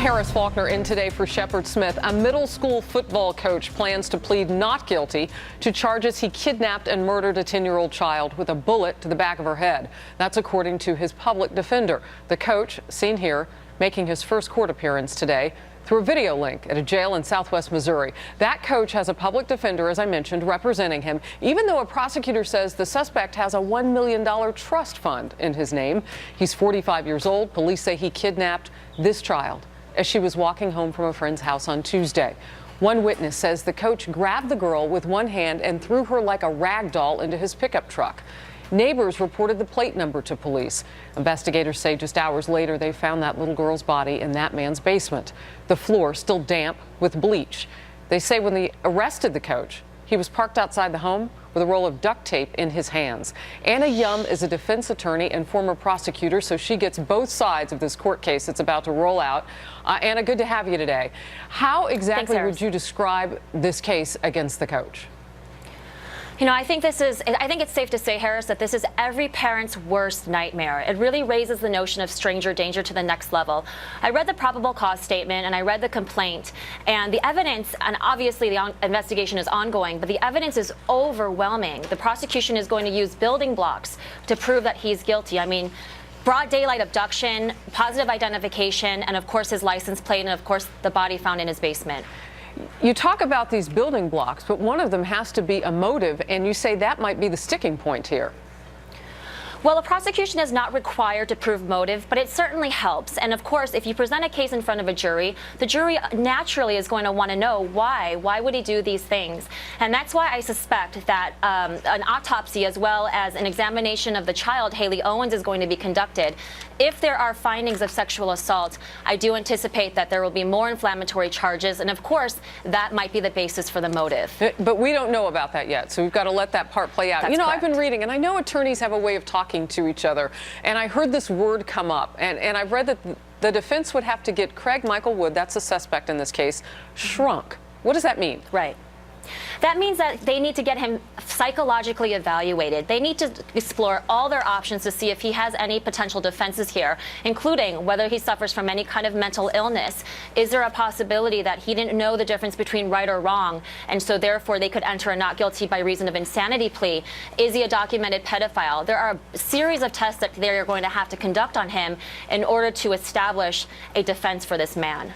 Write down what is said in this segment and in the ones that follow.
Harris Faulkner in today for Shepard Smith. A middle school football coach plans to plead not guilty to charges he kidnapped and murdered a 10-year-old child with a bullet to the back of her head. That's according to his public defender. The coach, seen here, making his first court appearance today through a video link at a jail in southwest Missouri. That coach has a public defender, as I mentioned, representing him, even though a prosecutor says the suspect has a $1 million trust fund in his name. He's 45 years old. Police say he kidnapped this child as she was walking home from a friend's house on Tuesday. One witness says the coach grabbed the girl with one hand and threw her like a rag doll into his pickup truck. Neighbors reported the plate number to police. Investigators say just hours later they found that little girl's body in that man's basement. The floor still damp with bleach. They say when they arrested the coach, he was parked outside the home with a roll of duct tape in his hands. Anna Yum is a defense attorney and former prosecutor, so she gets both sides of this court case that's about to roll out. Anna, good to have you today. How exactly would you describe this case against the coach? You know, I think it's safe to say, Harris, that this is every parent's worst nightmare. It really raises the notion of stranger danger to the next level. I read the probable cause statement and I read the complaint, and the evidence, and obviously the investigation is ongoing, but the evidence is overwhelming. The prosecution is going to use building blocks to prove that he's guilty. I mean, broad daylight abduction, positive identification, and of course his license plate, and of course the body found in his basement. You talk about these building blocks, but one of them has to be a motive, and you say that might be the sticking point here. Well, a prosecution is not required to prove motive, but it certainly helps. And of course, if you present a case in front of a jury, the jury naturally is going to want to know why. Why would he do these things? And that's why I suspect that an autopsy as well as an examination of the child, Haley Owens, is going to be conducted. If there are findings of sexual assault, I do anticipate that there will be more inflammatory charges. And of course, that might be the basis for the motive. But we don't know about that yet, so we've got to let that part play out. That's correct. I've been reading, and I know attorneys have a way of talking to each other, and I heard this word come up, and I've read that the defense would have to get Craig Michael Wood, that's the suspect in this case, shrunk. What does that mean? Right. That means that they need to get him psychologically evaluated. They need to explore all their options to see if he has any potential defenses here, including whether he suffers from any kind of mental illness. Is there a possibility that he didn't know the difference between right or wrong, and so therefore they could enter a not guilty by reason of insanity plea? Is he a documented pedophile? There are a series of tests that they're going to have to conduct on him in order to establish a defense for this man.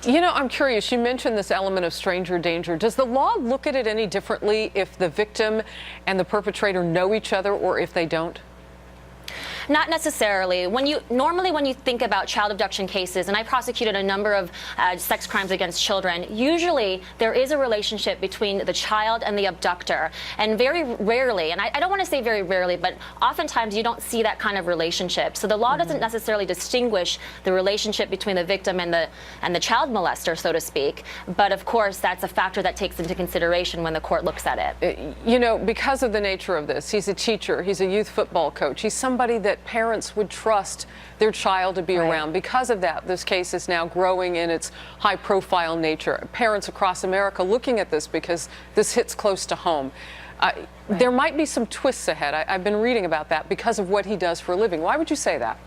You know, I'm curious, you mentioned this element of stranger danger. Does the law look at it any differently if the victim and the perpetrator know each other or if they don't? Not necessarily. Normally when you think about child abduction cases, and I prosecuted a number of sex crimes against children, usually there is a relationship between the child and the abductor. And very rarely, and I don't want to say very rarely, but oftentimes you don't see that kind of relationship. So the law doesn't necessarily distinguish the relationship between the victim and the child molester, so to speak. But of course, that's a factor that takes into consideration when the court looks at it. You know, because of the nature of this, he's a teacher, he's a youth football coach, he's somebody that parents would trust their child to be around. Because of that, this case is now growing in its high-profile nature. Parents across America looking at this because this hits close to home. There might be some twists ahead. I've been reading about that because of what he does for a living. Why would you say that?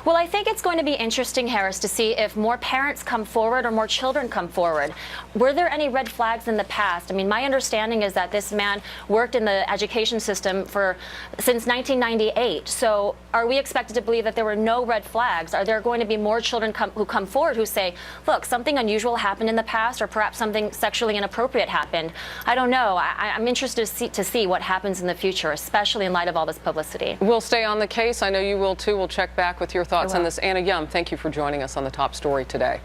Well, I think it's going to be interesting, Harris, to see if more parents come forward or more children come forward. Were there any red flags in the past? I mean, my understanding is that this man worked in the education system since 1998. So are we expected to believe that there were no red flags? Are there going to be more children who come forward who say, look, something unusual happened in the past, or perhaps something sexually inappropriate happened? I don't know. I'm interested to see what happens in the future, especially in light of all this publicity. We'll stay on the case. I know you will, too. We'll check back with your thoughts on this. Anna Yum, thank you for joining us on the top story today.